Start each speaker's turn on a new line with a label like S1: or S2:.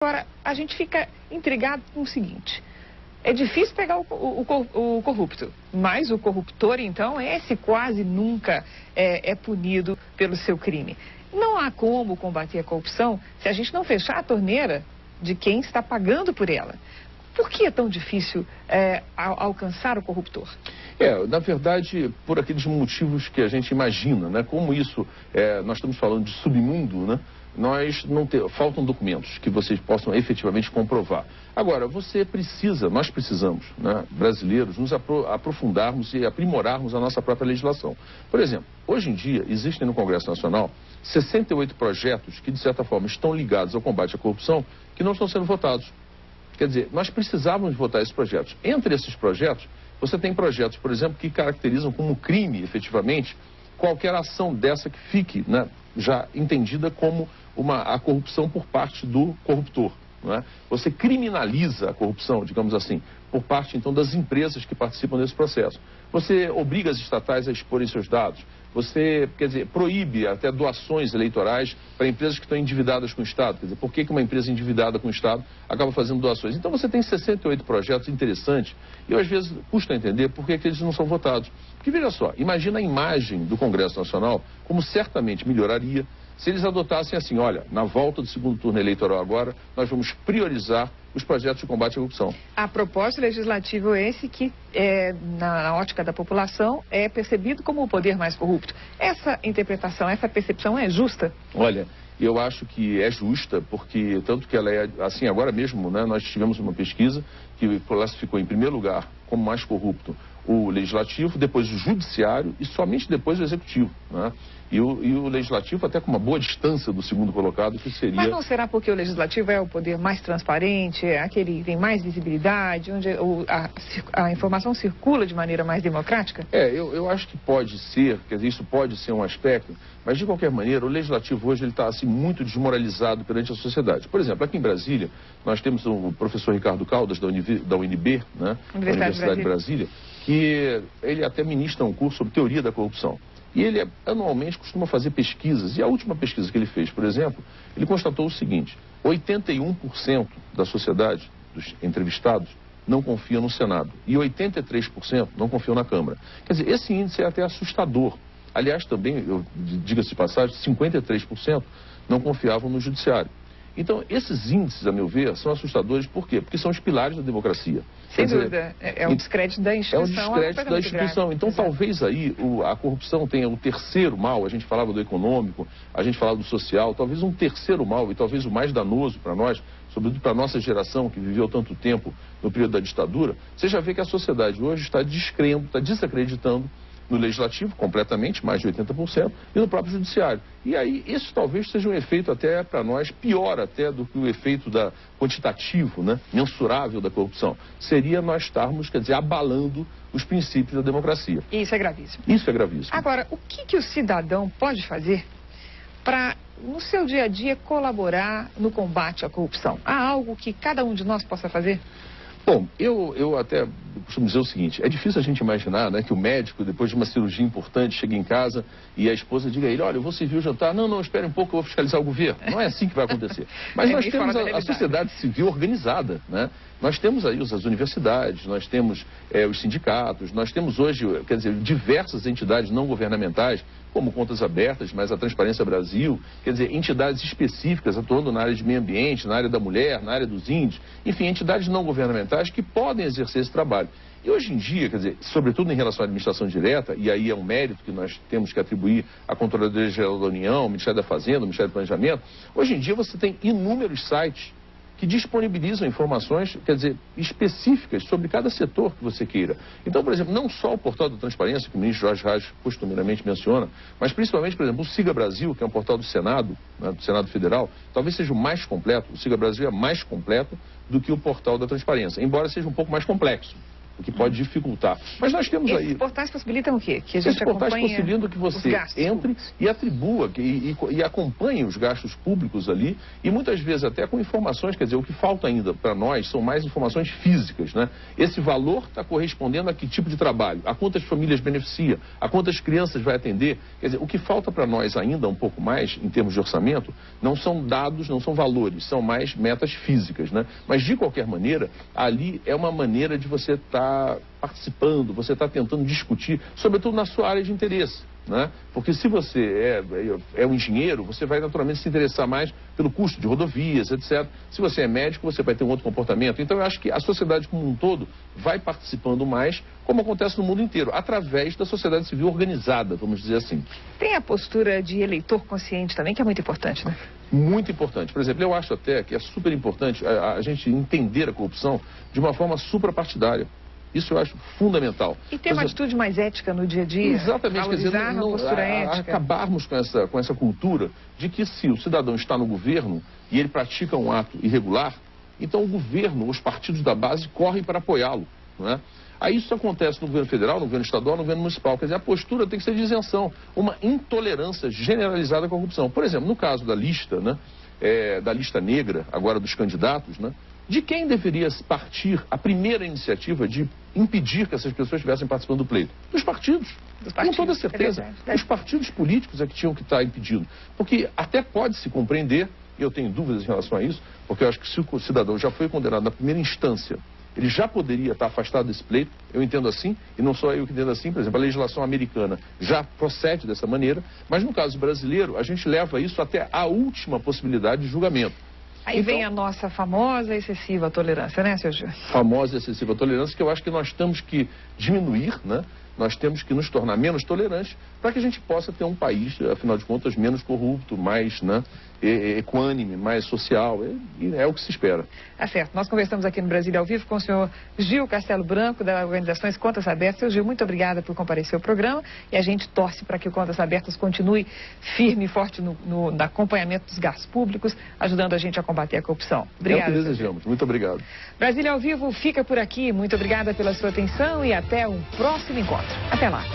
S1: Agora, a gente fica intrigado com o seguinte: é difícil pegar o corrupto, mas o corruptor, então, esse quase nunca é punido pelo seu crime. Não há como combater a corrupção se a gente não fechar a torneira de quem está pagando por ela. Por que é tão difícil alcançar o corruptor?
S2: Na verdade, por aqueles motivos que a gente imagina, né? Como isso, nós estamos falando de submundo, né? Faltam documentos que vocês possam efetivamente comprovar. Agora, nós precisamos, né, brasileiros, nos aprofundarmos e aprimorarmos a nossa própria legislação. Por exemplo, hoje em dia, existem no Congresso Nacional 68 projetos que, de certa forma, estão ligados ao combate à corrupção, que não estão sendo votados. Quer dizer, nós precisávamos votar esses projetos. Entre esses projetos, você tem projetos, por exemplo, que caracterizam como crime, efetivamente, qualquer ação dessa que fique, né, já entendida como a corrupção por parte do corruptor. Não é? Você criminaliza a corrupção, digamos assim, por parte, então, das empresas que participam desse processo. Você obriga as estatais a exporem seus dados. Você, quer dizer, proíbe até doações eleitorais para empresas que estão endividadas com o Estado. Quer dizer, por que uma empresa endividada com o Estado acaba fazendo doações? Então você tem 68 projetos interessantes e, às vezes, custa entender por que eles não são votados. Porque, veja só, imagina a imagem do Congresso Nacional, como certamente melhoraria se eles adotassem assim: olha, na volta do segundo turno eleitoral agora, nós vamos priorizar os projetos de combate à corrupção.
S1: A propósito legislativo esse que, na ótica da população, é percebido como o poder mais corrupto. Essa interpretação, essa percepção é justa?
S2: Olha, eu acho que é justa, porque tanto que ela é assim, agora mesmo, né, nós tivemos uma pesquisa que classificou em primeiro lugar como mais corrupto o legislativo, depois o judiciário e somente depois o executivo, né? E o legislativo até com uma boa distância do segundo colocado, que seria...
S1: Mas não será porque o legislativo é o poder mais transparente, é aquele que tem mais visibilidade, onde a informação circula de maneira mais democrática?
S2: Eu acho que pode ser, quer dizer, isso pode ser um aspecto, mas de qualquer maneira o legislativo hoje está assim, muito desmoralizado perante a sociedade. Por exemplo, aqui em Brasília, nós temos o professor Ricardo Caldas, da UNB, né, Universidade de Brasília, que ele até ministra um curso sobre teoria da corrupção. E ele anualmente costuma fazer pesquisas. E a última pesquisa que ele fez, por exemplo, ele constatou o seguinte: 81% da sociedade, dos entrevistados, não confia no Senado. E 83% não confiam na Câmara. Quer dizer, esse índice é até assustador. Aliás, também, diga-se de passagem, 53% não confiavam no Judiciário. Então, esses índices, a meu ver, são assustadores. Por quê? Porque são os pilares da democracia.
S1: Sem dúvida. É um descrédito da instituição.
S2: É um descrédito da instituição. Então, talvez aí a corrupção tenha o terceiro mal. A gente falava do econômico, a gente falava do social. Talvez um terceiro mal, e talvez o mais danoso para nós, sobretudo para a nossa geração, que viveu tanto tempo no período da ditadura, você já vê que a sociedade hoje está descrendo, está desacreditando no legislativo, completamente, mais de 80%, e no próprio judiciário. E aí, isso talvez seja um efeito até para nós, pior até do que o efeito quantitativo, né, mensurável da corrupção. Seria nós estarmos, quer dizer, abalando os princípios da democracia.
S1: Isso é gravíssimo.
S2: Isso é gravíssimo.
S1: Agora, o que o cidadão pode fazer para, no seu dia a dia, colaborar no combate à corrupção? Há algo que cada um de nós possa fazer?
S2: Bom, eu até costumo dizer o seguinte: é difícil a gente imaginar, né, que o médico, depois de uma cirurgia importante, chegue em casa e a esposa diga a ele: olha, eu vou servir o jantar. Não, espere um pouco, eu vou fiscalizar o governo. Não é assim que vai acontecer. Mas nós temos a sociedade civil organizada, né? Nós temos aí as universidades, nós temos os sindicatos, nós temos hoje, quer dizer, diversas entidades não governamentais, como Contas Abertas, mas a Transparência Brasil, quer dizer, entidades específicas atuando na área de meio ambiente, na área da mulher, na área dos índios, enfim, entidades não governamentais que podem exercer esse trabalho. E hoje em dia, quer dizer, sobretudo em relação à administração direta, e aí é um mérito que nós temos que atribuir à Controladoria Geral da União, ao Ministério da Fazenda, ao Ministério do Planejamento, hoje em dia você tem inúmeros sites que disponibilizam informações, quer dizer, específicas sobre cada setor que você queira. Então, por exemplo, não só o portal da transparência, que o ministro Jorge Reis costumeiramente menciona, mas principalmente, por exemplo, o Siga Brasil, que é um portal do Senado, né, do Senado Federal, talvez seja o mais completo. O Siga Brasil é mais completo do que o portal da transparência, embora seja um pouco mais complexo. que pode dificultar. Mas nós temos aí...
S1: Esses portais possibilitam o quê? Que a gente
S2: Esses portais possibilitam que você entre e atribua e acompanhe os gastos públicos ali, e muitas vezes até com informações, quer dizer, o que falta ainda para nós são mais informações físicas, né? Esse valor está correspondendo a que tipo de trabalho, a quantas famílias beneficia, a quantas crianças vai atender. Quer dizer, o que falta para nós ainda um pouco mais, em termos de orçamento, não são dados, não são valores, são mais metas físicas, né? Mas, de qualquer maneira, ali é uma maneira de você estar participando, você está tentando discutir, sobretudo na sua área de interesse, né? Porque se você é um engenheiro, você vai naturalmente se interessar mais pelo custo de rodovias, etc. Se você é médico, você vai ter um outro comportamento. Então, eu acho que a sociedade como um todo vai participando mais, como acontece no mundo inteiro, através da sociedade civil organizada, vamos dizer assim.
S1: Tem a postura de eleitor consciente também, que é muito importante, né?
S2: Muito importante. Por exemplo, eu acho até que é super importante a gente entender a corrupção de uma forma suprapartidária. Isso eu acho fundamental.
S1: E ter uma atitude mais ética no dia a dia.
S2: Exatamente, quer dizer,
S1: uma postura ética.
S2: Acabarmos com essa cultura de que se o cidadão está no governo e ele pratica um ato irregular, então o governo, os partidos da base correm para apoiá-lo, não é? Aí isso acontece no governo federal, no governo estadual, no governo municipal. Quer dizer, a postura tem que ser de isenção, uma intolerância generalizada à corrupção. Por exemplo, no caso da lista, né, da lista negra, agora dos candidatos, né, de quem deveria partir a primeira iniciativa de impedir que essas pessoas estivessem participando do pleito? Dos partidos. Com toda certeza. Os partidos políticos é que tinham que estar impedindo. Porque até pode-se compreender, e eu tenho dúvidas em relação a isso, porque eu acho que se o cidadão já foi condenado na primeira instância, ele já poderia estar afastado desse pleito, eu entendo assim, e não só eu que entendo assim, por exemplo, a legislação americana já procede dessa maneira, mas no caso brasileiro, a gente leva isso até a última possibilidade de julgamento.
S1: Aí então, vem a nossa famosa excessiva tolerância, né, seu Gil?
S2: Famosa excessiva tolerância, que eu acho que nós temos que diminuir, né? Nós temos que nos tornar menos tolerantes para que a gente possa ter um país, afinal de contas, menos corrupto, mais, né, equânime, mais social. É o que se espera.
S1: Tá certo. Nós conversamos aqui no Brasília ao Vivo com o senhor Gil Castelo Branco, da Organizações Contas Abertas. Seu Gil, muito obrigada por comparecer ao programa e a gente torce para que o Contas Abertas continue firme e forte no acompanhamento dos gastos públicos, ajudando a gente a combater a corrupção. Obrigada.
S2: É o que desejamos. Muito obrigado.
S1: Brasília ao Vivo fica por aqui. Muito obrigada pela sua atenção e até um próximo encontro. Até lá.